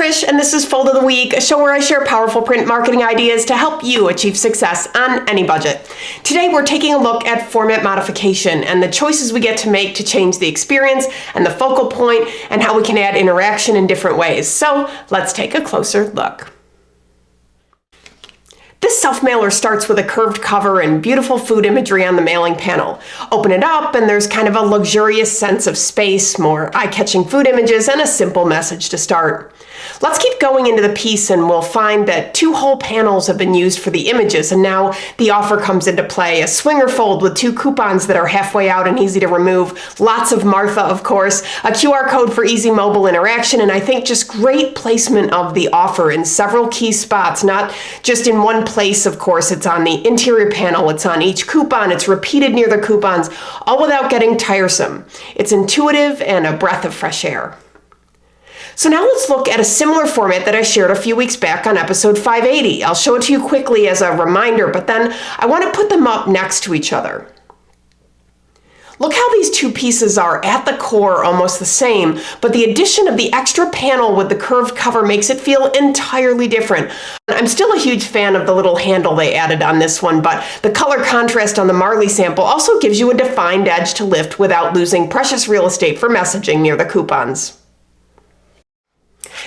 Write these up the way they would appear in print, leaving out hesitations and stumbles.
Trish, and this is Fold of the Week, a show where I share powerful print marketing ideas to help you achieve success on any budget. Today we're taking a look at format modification and the choices we get to make to change the experience and the focal point and how we can add interaction in different ways. So let's take a closer look. This self-mailer starts with a curved cover and beautiful food imagery on the mailing panel. Open it up and there's kind of a luxurious sense of space, more eye-catching food images, and a simple message to start. Let's keep going into the piece and we'll find that 2 whole panels have been used for the images, and now the offer comes into play. A swinger fold with 2 coupons that are halfway out and easy to remove. Lots of Martha, of course. A QR code for easy mobile interaction, and I think just great placement of the offer in several key spots, not just in one place, of course. It's on the interior panel, it's on each coupon, it's repeated near the coupons, all without getting tiresome. It's intuitive and a breath of fresh air. So now let's look at a similar format that I shared a few weeks back on episode 580. I'll show it to you quickly as a reminder, but then I want to put them up next to each other. Look how these 2 pieces are at the core almost the same, but the addition of the extra panel with the curved cover makes it feel entirely different. I'm still a huge fan of the little handle they added on this one, but the color contrast on the Marley sample also gives you a defined edge to lift without losing precious real estate for messaging near the coupons.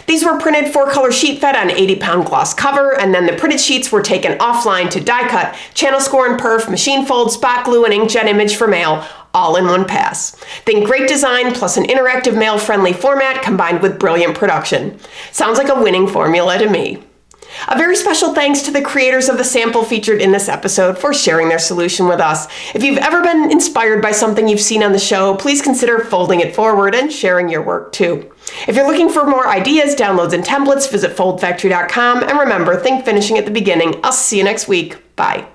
These were printed 4-color sheet fed on 80-pound gloss cover, and then the printed sheets were taken offline to die cut, channel score and perf, machine fold, spot glue, and inkjet image for mail, all in one pass. Think great design plus an interactive mail-friendly format combined with brilliant production. Sounds like a winning formula to me. A very special thanks to the creators of the sample featured in this episode for sharing their solution with us. If you've ever been inspired by something you've seen on the show, please consider folding it forward and sharing your work too. If you're looking for more ideas, downloads, and templates, visit foldfactory.com, and remember, think finishing at the beginning. I'll see you next week. Bye.